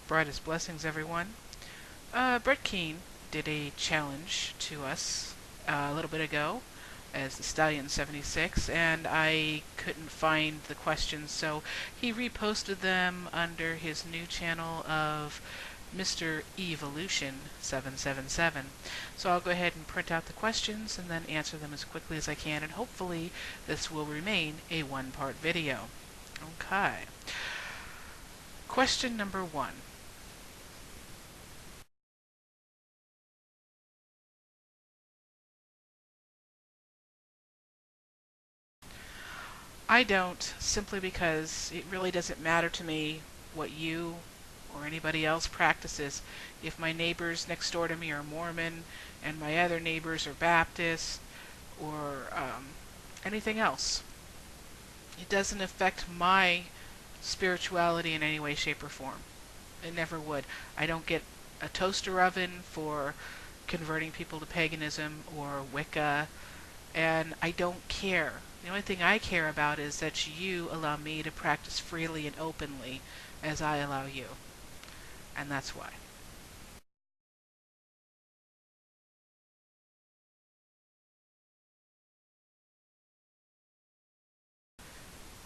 Brightest blessings, everyone. Brett Keane did a challenge to us a little bit ago as the Stallion 76, and I couldn't find the questions, so he reposted them under his new channel of Mr. Evolution 777. So I'll go ahead and print out the questions and then answer them as quickly as I can, and hopefully this will remain a one-part video. Okay. Question number 1. I don't, simply because it really doesn't matter to me what you or anybody else practices. If my neighbors next door to me are Mormon and my other neighbors are Baptist or anything else, it doesn't affect my spirituality in any way, shape, or form. It never would. I don't get a toaster oven for converting people to paganism or Wicca, and I don't care. The only thing I care about is that you allow me to practice freely and openly as I allow you. And that's why.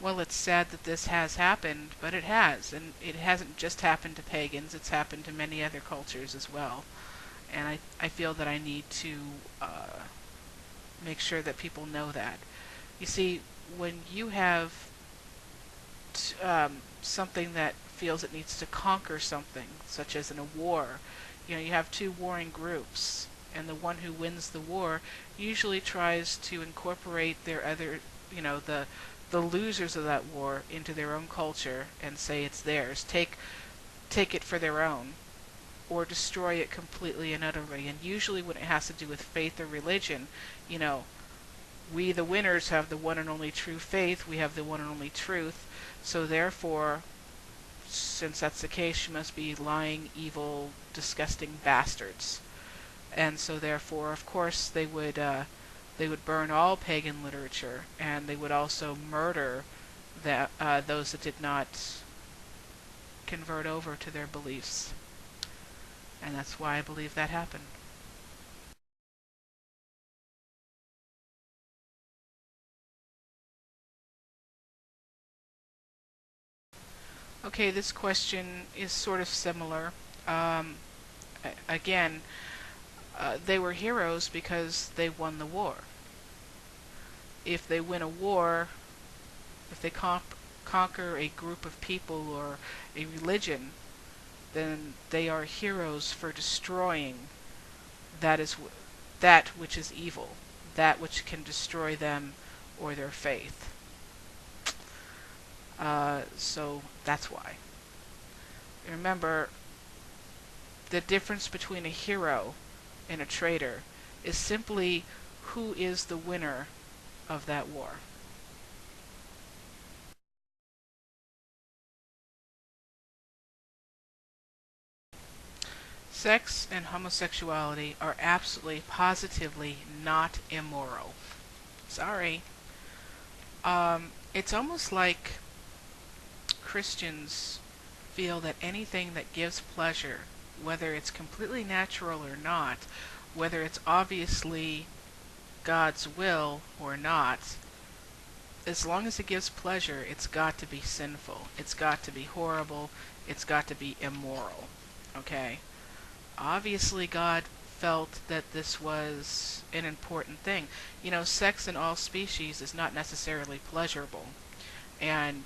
Well, it's sad that this has happened, but it has. And it hasn't just happened to pagans, it's happened to many other cultures as well. And I feel that I need to make sure that people know that. You see, when you have something that feels it needs to conquer something, such as in a war, you have two warring groups, and the one who wins the war usually tries to incorporate their other, the losers of that war into their own culture and say it's theirs, take it for their own, or destroy it completely and utterly. And usually when it has to do with faith or religion, we the winners have the one and only true faith, we have the one and only truth, so therefore, since that's the case, you must be lying, evil, disgusting bastards. And so therefore, of course, they would burn all pagan literature, and they would also murder those that did not convert over to their beliefs. And that's why I believe that happened. Okay, this question is sort of similar. Again, they were heroes because they won the war. If they win a war, if they conquer a group of people or a religion, then they are heroes for destroying that which is evil, that which can destroy them or their faith. So that's why. Remember, the difference between a hero and a traitor is simply who is the winner of that war. Sex and homosexuality are absolutely, positively not immoral. Sorry. It's almost like Christians feel that anything that gives pleasure, whether it's completely natural or not, whether it's obviously God's will or not, as long as it gives pleasure, it's got to be sinful. It's got to be horrible. It's got to be immoral. Okay? Obviously, God felt that this was an important thing. Sex in all species is not necessarily pleasurable. And,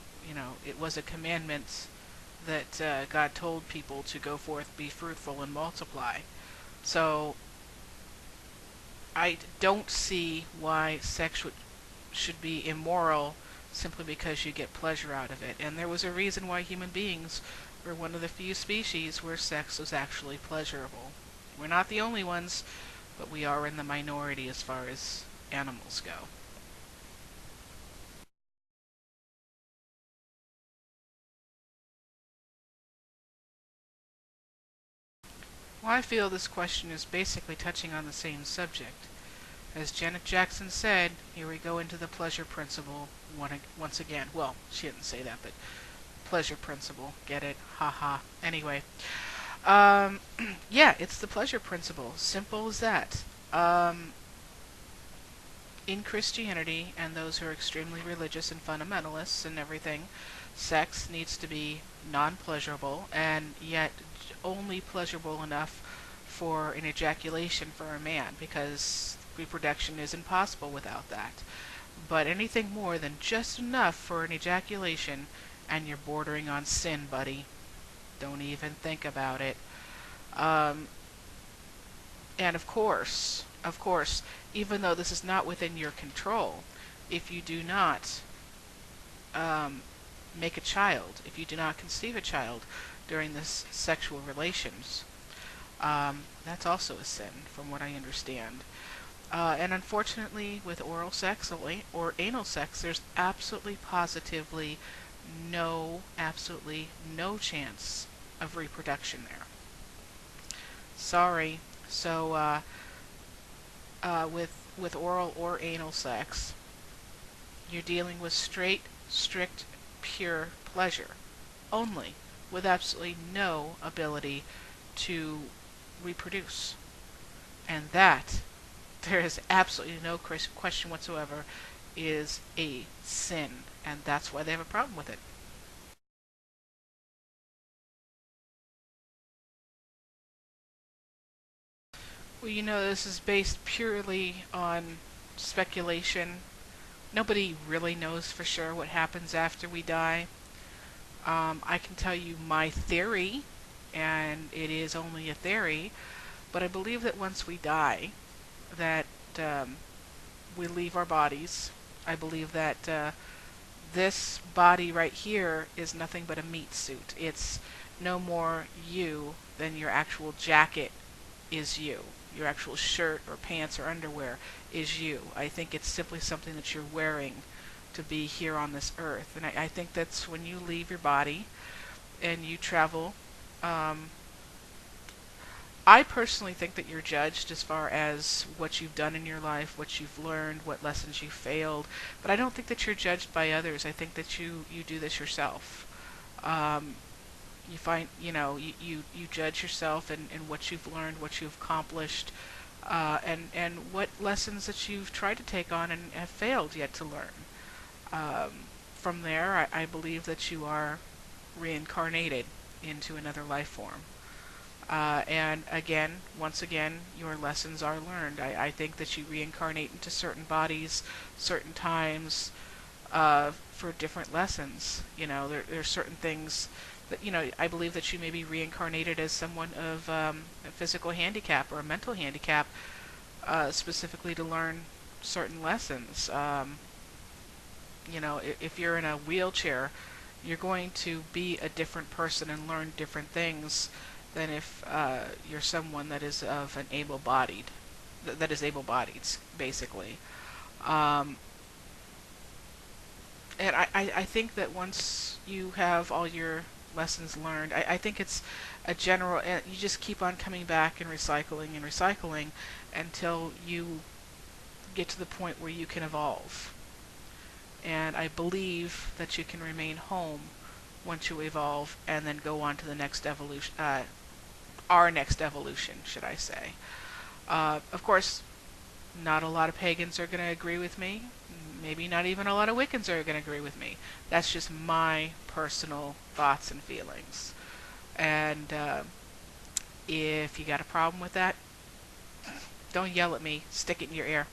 it was a commandment that God told people to go forth, be fruitful, and multiply. So, I don't see why sex should be immoral simply because you get pleasure out of it. And there was a reason why human beings were one of the few species where sex was actually pleasurable. We're not the only ones, but we are in the minority as far as animals go. Well, I feel this question is basically touching on the same subject. As Janet Jackson said, here we go into the pleasure principle once again. Well, she didn't say that, but Pleasure principle. Get it? Haha. Anyway, um, yeah, it's the pleasure principle. Simple as that. Um, in Christianity and those who are extremely religious and fundamentalists and everything, sex needs to be non-pleasurable and yet only pleasurable enough for an ejaculation for a man, because reproduction is impossible without that. But anything more than just enough for an ejaculation, and you're bordering on sin, buddy. Don't even think about it. Um, and of course, even though this is not within your control, if you do not um, make a child, if you do not conceive a child during this sexual relations, that's also a sin, from what I understand. And unfortunately, with oral sex or anal sex, there's absolutely no chance of reproduction there. Sorry. So, with oral or anal sex, you're dealing with straight, strict, pure pleasure only, with absolutely no ability to reproduce. And that, there is absolutely no question whatsoever, is a sin. And that's why they have a problem with it. Well, this is based purely on speculation. Nobody really knows for sure what happens after we die. I can tell you my theory, and it is only a theory, but I believe that once we die, that we leave our bodies. I believe that this body right here is nothing but a meat suit. It's no more you than your actual jacket is you. Your actual shirt or pants or underwear is you. I think it's simply something that you're wearing to be here on this earth. And I think that's when you leave your body and you travel. Um, I personally think that you're judged as far as what you've done in your life, what you've learned, what lessons you failed. But I don't think that you're judged by others. I think that you do this yourself. Um, you find, you judge yourself and what you've learned, what you've accomplished, and what lessons that you've tried to take on and have failed yet to learn. From there, I believe that you are reincarnated into another life form. And again, once again, your lessons are learned. I think that you reincarnate into certain bodies, certain times, for different lessons. There's certain things that, I believe that you may be reincarnated as someone of a physical handicap or a mental handicap, specifically to learn certain lessons. If you're in a wheelchair, you're going to be a different person and learn different things than if you're someone that is of an able-bodied, that is able-bodied, basically. Um, and I think that once you have all your lessons learned, I think it's a general, you just keep on coming back and recycling until you get to the point where you can evolve. And I believe that you can remain home once you evolve and then go on to the next evolution, our next evolution, should I say. Of course, not a lot of pagans are going to agree with me. Maybe not even a lot of Wiccans are going to agree with me. That's just my personal thoughts and feelings. And if you got a problem with that, don't yell at me. Stick it in your ear.